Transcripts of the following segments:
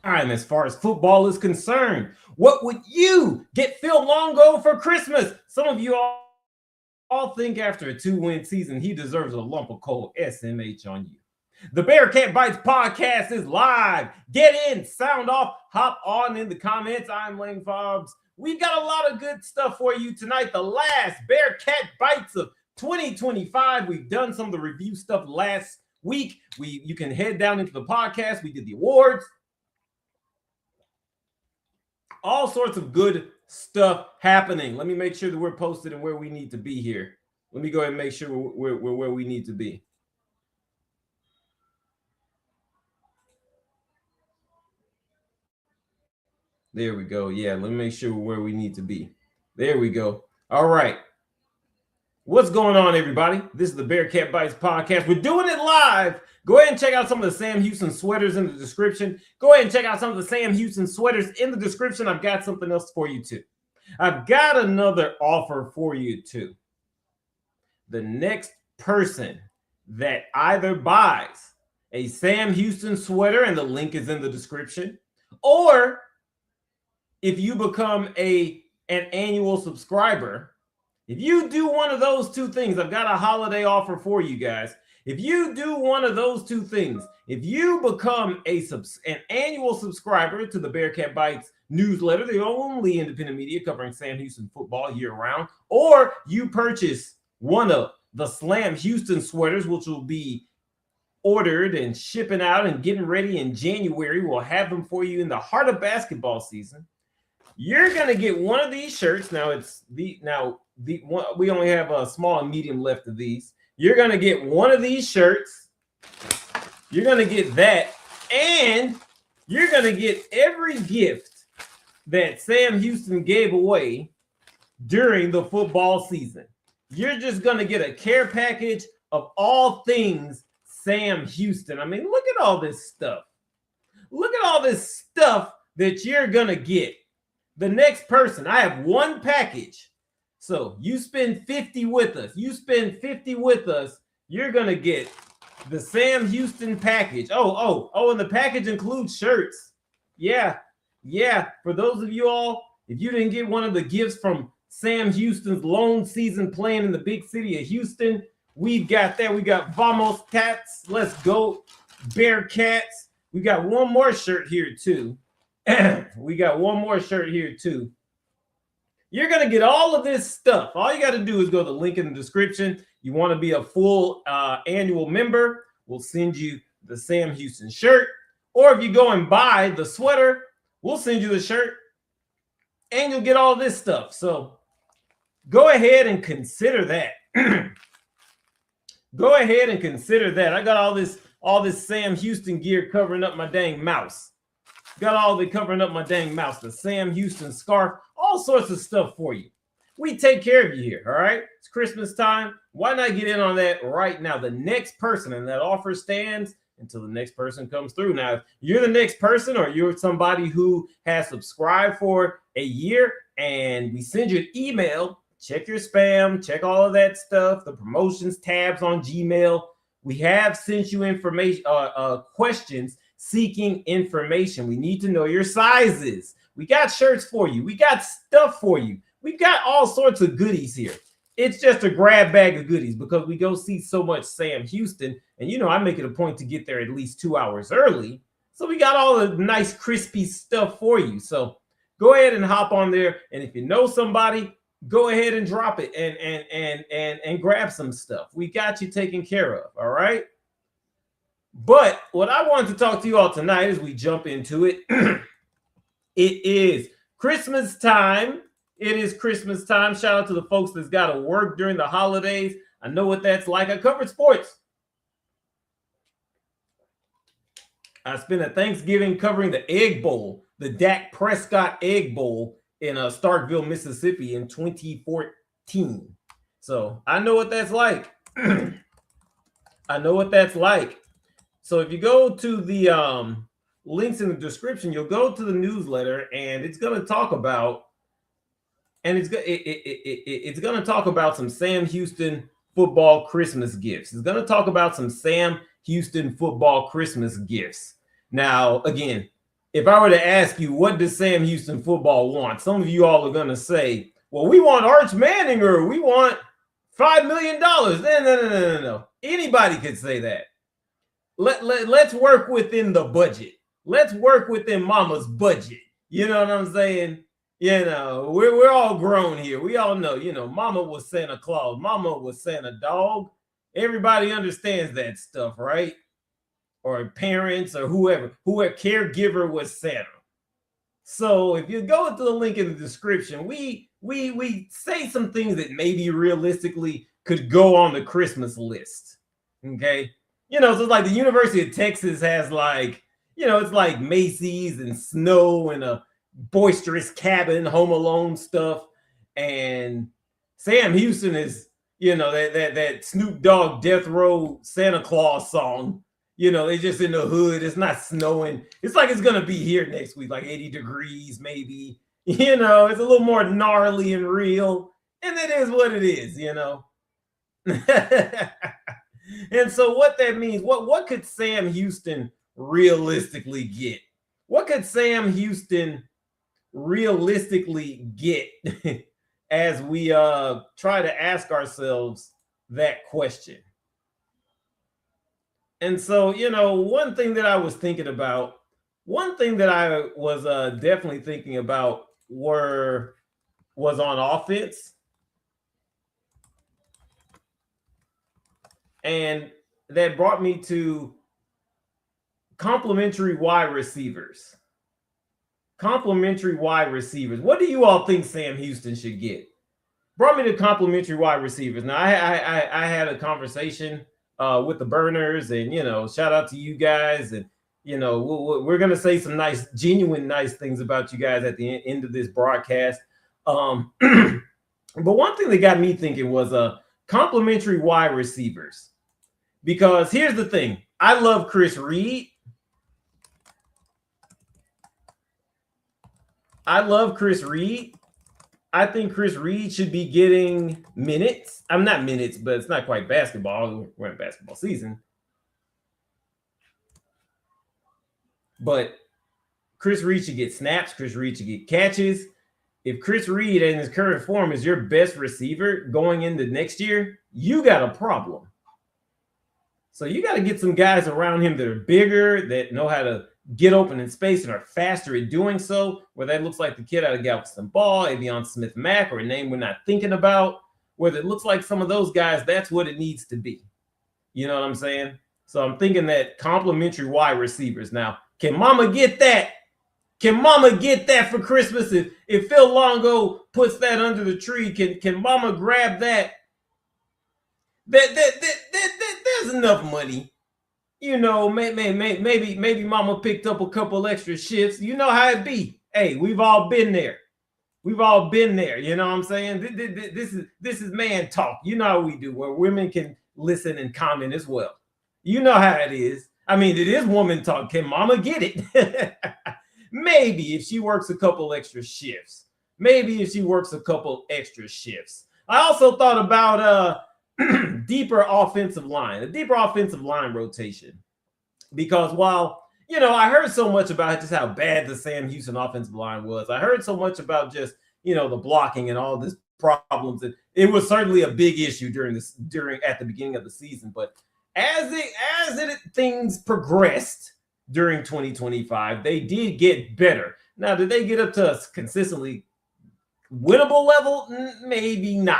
And as far as football is concerned, what would you get Phil Longo for Christmas? Some of you all think after a 2-win season, he deserves a lump of cold SMH on you. The Bearkat Bites podcast is live. Get in, sound off, hop on in the comments. I'm Lane Fobbs. We've got a lot of good stuff for you tonight. The last Bearkat Bites of 2025. We've done some of the review stuff last week. You can head down into the podcast. We did the awards. All sorts of good stuff happening. Let me make sure that we're posted and where we need to be here. Let me go ahead and make sure we're where we need to be. There we go. Yeah, let me make sure we're where we need to be. There we go. All right. What's going on, everybody? This is the Bearkat Bites Podcast. We're doing it live. Go ahead and check out some of the Sam Houston sweaters in the description. Go ahead and check out some of the Sam Houston sweaters in the description. I've got something else for you, too. I've got another offer for you, too. The next person that either buys a Sam Houston sweater, and the link is in the description, or if you become an annual subscriber, if you do one of those two things, I've got a holiday offer for you guys. If you do one of those two things, if you become an annual subscriber to the Bearkat Bites newsletter, the only independent media covering Sam Houston football year-round, or you purchase one of the Sam Houston sweaters, which will be ordered and shipping out and getting ready in January, we'll have them for you in the heart of basketball season. You're gonna get one of these shirts. We only have a small and medium left of these. You're gonna get one of these shirts. You're gonna get that, and you're gonna get every gift that Sam Houston gave away during the football season. You're just gonna get a care package of all things Sam Houston. I mean, look at all this stuff. Look at all this stuff that you're gonna get. The next person, I have one package. So you spend 50 with us. You're going to get the Sam Houston package. And the package includes shirts. Yeah. For those of you all, if you didn't get one of the gifts from Sam Houston's lone season playing in the big city of Houston, we've got that. We got Vamos Cats. Let's go. Bearcats. We got one more shirt here too. You're going to get all of this stuff. All you got to do is go to the link in the description. You want to be a full annual member, we'll send you the Sam Houston shirt. Or if you go and buy the sweater, we'll send you the shirt. And you'll get all this stuff. So go ahead and consider that. I got all this Sam Houston gear covering up my dang mouse. Got all of it covering up my dang mouse. The Sam Houston scarf, all sorts of stuff for you. We take care of you here, all right? It's Christmas time. Why not get in on that right now? The next person, and that offer stands until the next person comes through. Now, if you're the next person or you're somebody who has subscribed for a year and we send you an email, check your spam, check all of that stuff, the promotions tabs on Gmail. We have sent you information, questions seeking information. We need to know your sizes. We got shirts for you. We got stuff for you. We've got all sorts of goodies here. It's just a grab bag of goodies because we go see so much Sam Houston. And, I make it a point to get there at least 2 hours early. So we got all the nice, crispy stuff for you. So go ahead and hop on there. And if you know somebody, go ahead and drop it and grab some stuff. We got you taken care of. All right. But what I wanted to talk to you all tonight as we jump into it, it is Christmas time. Shout out to the folks that's got to work during the holidays. I know what that's like. I covered sports. I spent a Thanksgiving covering the Egg Bowl, the Dak Prescott Egg Bowl in Starkville, Mississippi in 2014. So I know what that's like. So if you go to the links in the description, you'll go to the newsletter, and it's going to talk about, some Sam Houston football Christmas gifts. It's going to talk about some Sam Houston football Christmas gifts. Now, again, if I were to ask you, what does Sam Houston football want? Some of you all are going to say, well, we want Arch Manning or we want $5 million. No. Anybody could say that. Let's work within the budget. Let's work within mama's budget. You know what I'm saying? You know, we're all grown here. We all know, you know, mama was Santa Claus. Mama was Santa Dog. Everybody understands that stuff, right? Or parents or whoever caregiver was Santa. So if you go to the link in the description, we say some things that maybe realistically could go on the Christmas list. Okay. You know, so it's like the University of Texas has like, you know, it's like Macy's and snow and a boisterous cabin, Home Alone stuff. And Sam Houston is, you know, that Snoop Dogg Death Row Santa Claus song. You know, they just in the hood. It's not snowing. It's like it's going to be here next week, like 80 degrees maybe. You know, it's a little more gnarly and real. And it is what it is, you know. And so what that means, what could Sam Houston realistically get? What could Sam Houston realistically get as we try to ask ourselves that question? And so, you know, one thing that I was thinking about, one thing that I was definitely thinking about was on offense. And that brought me to complimentary wide receivers. Complimentary wide receivers. What do you all think Sam Houston should get? Brought me to complimentary wide receivers. Now, I had a conversation with the burners, and, you know, shout out to you guys. And, you know, we're going to say some nice, genuine, nice things about you guys at the end of this broadcast. But one thing that got me thinking was complimentary wide receivers. Because here's the thing. I love Chris Reed. I love Chris Reed. I think Chris Reed should be getting minutes. I'm not minutes, but it's not quite basketball. We're in basketball season. But Chris Reed should get snaps. Chris Reed should get catches. If Chris Reed in his current form is your best receiver going into next year, you got a problem. So you got to get some guys around him that are bigger, that know how to get open in space and are faster at doing so, where that looks like the kid out of Galveston Ball, Avion Smith-Mack, or a name we're not thinking about, whether it looks like some of those guys, that's what it needs to be. You know what I'm saying? So I'm thinking that complimentary wide receivers. Now, can mama get that? Can mama get that for Christmas? If Phil Longo puts that under the tree, can mama grab that? There's enough money. You know, maybe mama picked up a couple extra shifts. You know how it be. Hey, we've all been there. We've all been there. You know what I'm saying? This is man talk. You know how we do, where women can listen and comment as well. You know how it is. I mean, it is woman talk. Can mama get it? Maybe if she works a couple extra shifts. Maybe if she works a couple extra shifts. I also thought about deeper offensive line rotation. Because while, you know, I heard so much about just how bad the Sam Houston offensive line was. I heard so much about just, you know, the blocking and all this problems. And it was certainly a big issue at the beginning of the season. But as things progressed during 2025, they did get better. Now, did they get up to a consistently winnable level? Maybe not.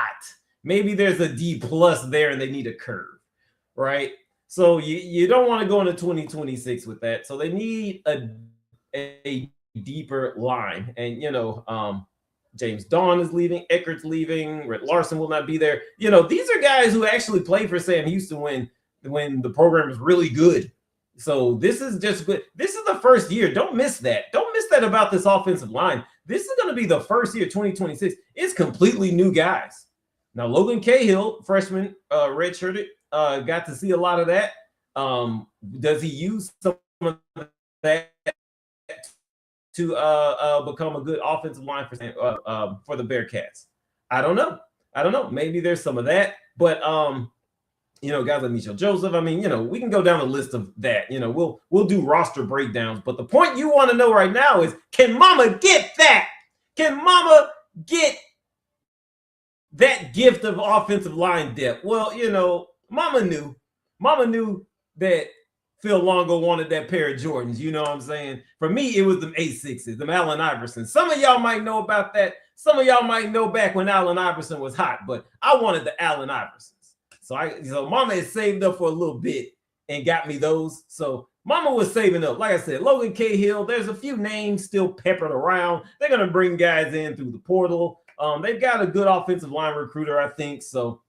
Maybe there's a D+ there and they need a curve, right? So you don't want to go into 2026 with that. So they need a deeper line. And, you know, James Dawn is leaving. Eckert's leaving. Rhett Larson will not be there. You know, these are guys who actually played for Sam Houston when the program was really good. So this is just good. This is the first year. Don't miss that. Don't miss that about this offensive line. This is going to be the first year, 2026. It's completely new guys. Now, Logan Cahill, freshman, redshirted, got to see a lot of that. Does he use some of that to become a good offensive line for the Bearcats? I don't know. Maybe there's some of that. But guys like Michelle Joseph. I mean, we can go down a list of that. We'll do roster breakdowns. But the point you want to know right now is, can Mama get that? Can Mama get that gift of offensive line depth? Well, Mama knew that Phil Longo wanted that pair of Jordans. You know what I'm saying? For me, it was them A6s, them Allen Iverson. Some of y'all might know about that. Some of y'all might know back when Allen Iverson was hot, but I wanted the Allen Iversons. So Mama had saved up for a little bit and got me those. So Mama was saving up. Like I said, Logan Cahill, there's a few names still peppered around. They're going to bring guys in through the portal. They've got a good offensive line recruiter, I think. So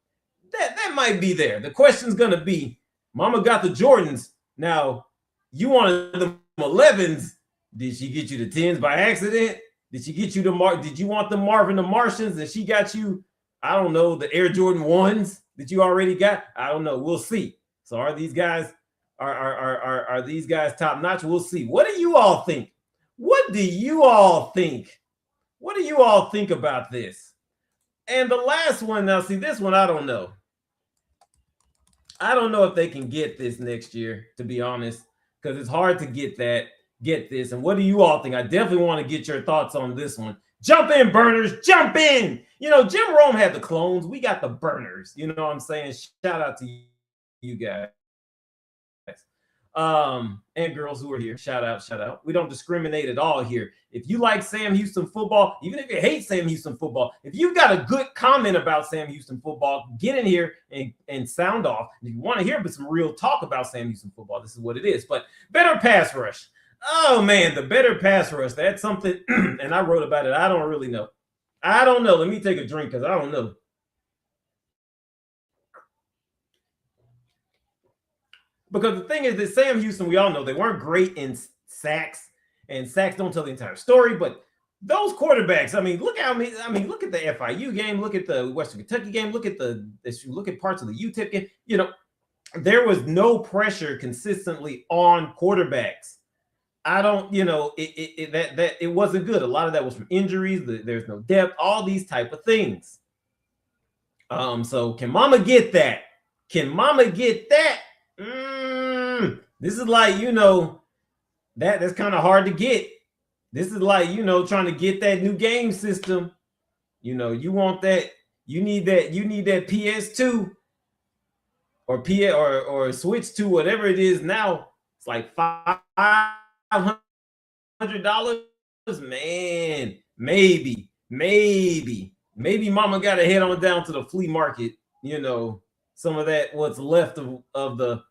that might be there. The question's going to be, Mama got the Jordans. Now, you wanted the 11s. Did she get you the 10s by accident? Did she get you did you want the Marvin the Martians? And she got you, I don't know, the Air Jordan 1s that you already got? I don't know. We'll see. So are these guys are these guys top notch? We'll see. What do you all think? What do you all think? What do you all think about this? And the last one, now see, this one I don't know. I don't know if they can get this next year, to be honest, because it's hard to get this. And what do you all think? I definitely want to get your thoughts on this one. Jump in, burners, jump in. Jim Rome had the clones. We got the burners. You know what I'm saying? Shout out to you guys. And girls who are here. Shout out. We don't discriminate at all here. If you like Sam Houston football, even if you hate Sam Houston football, if you've got a good comment about Sam Houston football, get in here and sound off. If you want to hear some real talk about Sam Houston football, this is what it is. But better pass rush. Oh man, the better pass rush. That's something, and I wrote about it. I don't really know. I don't know. Let me take a drink because I don't know. Because the thing is that Sam Houston, we all know they weren't great in sacks, and sacks don't tell the entire story. But those quarterbacks, look at the FIU game, look at the Western Kentucky game, look at parts of the UTEP game. There was no pressure consistently on quarterbacks. I don't, it wasn't good. A lot of that was from injuries. There's no depth, all these type of things. So can Mama get that? Can Mama get that? This is like, that's kind of hard to get. This is like, trying to get that new game system. You want that, you need that PS2 or Switch 2, whatever it is now. It's like $500, man. Maybe Mama got to head on down to the flea market. Some of that what's left of the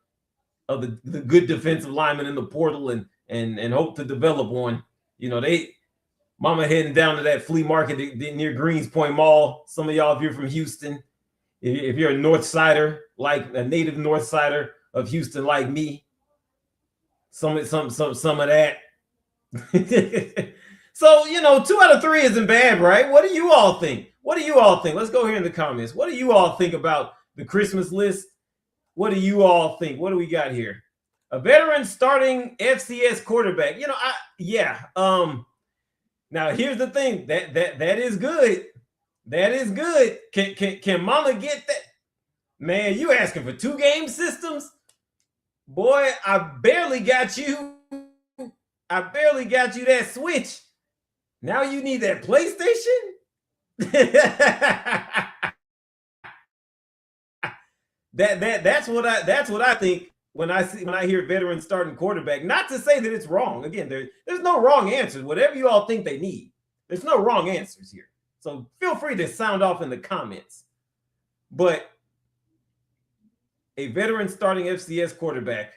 good defensive linemen in the portal and hope to develop one. Mama heading down to that flea market near Greenspoint Mall. Some of y'all, if you're from Houston, if you're a North Sider, like a native North Sider of Houston, like me, some of that. So 2 out of 3 isn't bad, right? What do you all think? Let's go here in the comments. What do you all think about the Christmas list? What do you all think? What do we got here? A veteran starting FCS quarterback. Now here's the thing. That is good. That is good. Can Mama get that? Man, you asking for 2 game systems? Boy, I barely got you that Switch. Now you need that PlayStation? That's what I think when I hear veteran starting quarterback. Not to say that it's wrong. Again, there's no wrong answers. Whatever you all think they need, there's no wrong answers here. So feel free to sound off in the comments. But a veteran starting FCS quarterback,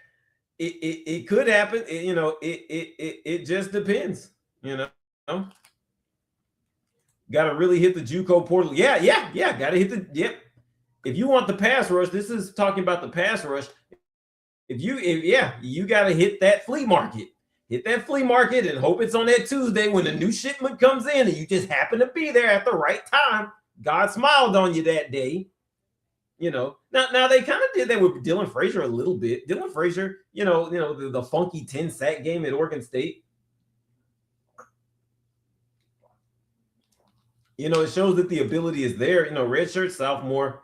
it could happen. It just depends. Got to really hit the JUCO portal. Yeah. Got to hit the. Yep. If you want the pass rush, this is talking about the pass rush. You got to hit that flea market. Hit that flea market and hope it's on that Tuesday when the new shipment comes in and you just happen to be there at the right time. God smiled on you that day. Now they kind of did that with Dylan Frazier a little bit. Dylan Frazier, the funky 10 sack game at Oregon State. It shows that the ability is there. Redshirt sophomore.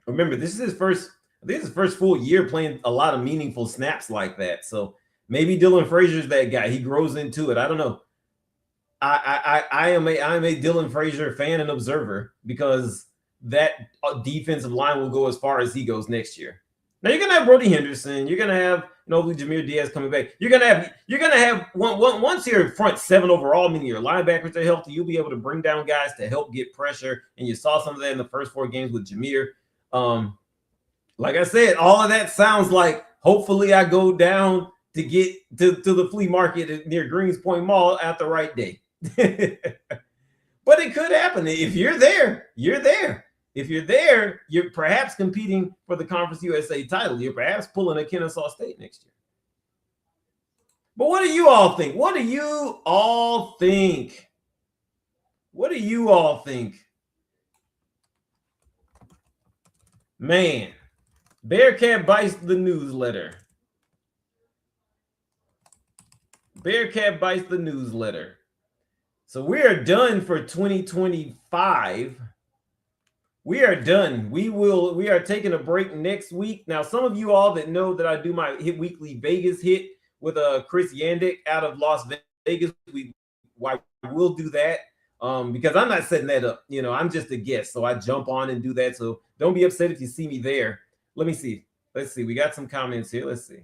Remember, this is his first I think it's his first full year playing a lot of meaningful snaps like that. So maybe Dylan Frazier's that guy. He grows into it. I don't know. I am a Dylan Frazier fan and observer because that defensive line will go as far as he goes next year. Now you're gonna have Brody Henderson. You're gonna have hopefully Jameer Diaz coming back. You're gonna have once your front seven overall, meaning your linebackers are healthy, you'll be able to bring down guys to help get pressure. And you saw some of that in the first 4 games with Jameer. Like I said, all of that sounds like hopefully I go down to get to the flea market near Greenspoint Mall at the right day. But it could happen. If you're there, you're there. If you're there, you're perhaps competing for the Conference USA title. You're perhaps pulling a Kennesaw State next year. But what do you all think? What do you all think? What do you all think? Man, Bearkat Bites the newsletter. Bearkat Bites the newsletter. So we are done for 2025. We are done. We are taking a break next week. Now, some of you all that know that I do my weekly Vegas hit with Chris Yandick out of Las Vegas, I will do that because I'm not setting that up. I'm just a guest, so I jump on and do that. So don't be upset if you see me there. Let me see. Let's see. We got some comments here. Let's see.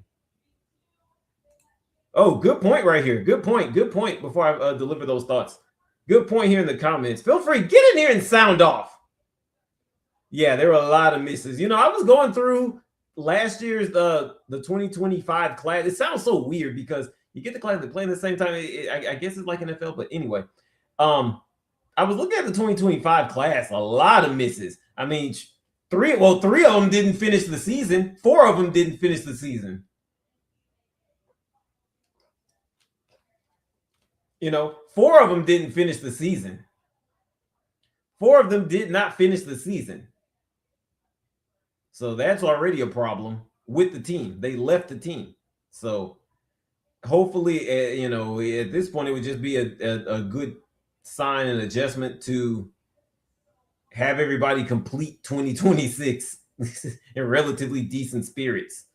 Oh, good point right here. Good point. Good point before I deliver those thoughts. Good point here in the comments. Feel free. Get in here and sound off. Yeah, there were a lot of misses. I was going through last year's the 2025 class. It sounds so weird because you get the class that play at the same time. I guess it's like NFL, but anyway. I was looking at the 2025 class. A lot of misses. I mean, three of them didn't finish the season. 4 of them didn't finish the season. 4 of them didn't finish the season. 4 of them did not finish the season. So that's already a problem with the team. They left the team. So hopefully, at this point, it would just be a good sign and adjustment to have everybody complete 2026 in relatively decent spirits.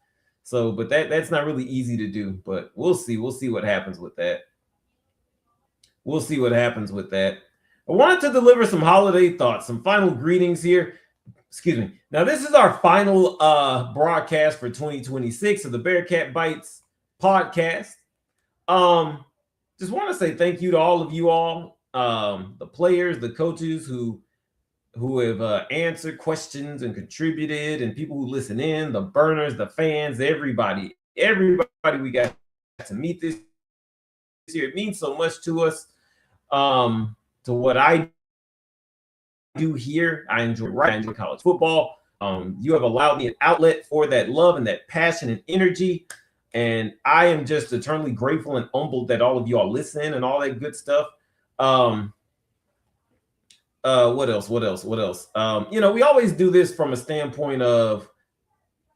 So, but that's not really easy to do. But we'll see. We'll see what happens with that. We'll see what happens with that. I wanted to deliver some holiday thoughts, some final greetings here. Excuse me. Now, this is our final broadcast for 2026 of the Bearkat Bites podcast. Just want to say thank you to all of you all, the players, the coaches who have answered questions and contributed, and people who listen in, the burners, the fans, everybody we got to meet this year. It means so much to us, to what I do here. I enjoy college football. You have allowed me an outlet for that love and that passion and energy. And I am just eternally grateful and humbled that all of you all listen and all that good stuff. What else? We always do this from a standpoint of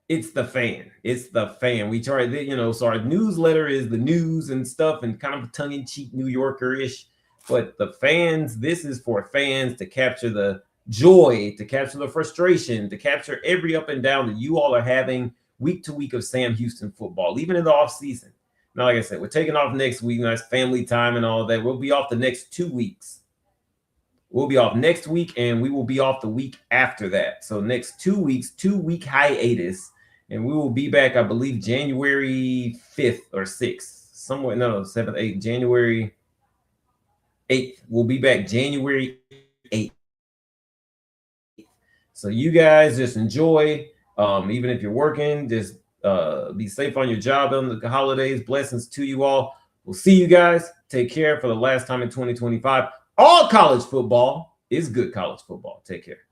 it's the fan. It's the fan. We try so our newsletter is the news and stuff and kind of tongue-in-cheek New Yorker-ish. But the fans, this is for fans to capture the joy, to capture the frustration, to capture every up and down that you all are having week to week of Sam Houston football, even in the off season. Now, like I said, we're taking off next week. Nice family time and all that. We'll be off the next 2 weeks. We'll be off next week, and we will be off the week after that. So next 2 weeks, 2-week hiatus, and we will be back, I believe, January 5th or 6th, somewhere. No, 7th, 8th, January 8th. We'll be back January 8th. So you guys just enjoy. Even if you're working, just be safe on your job on the holidays. Blessings to you all. We'll see you guys. Take care for the last time in 2025. All college football is good college football. Take care.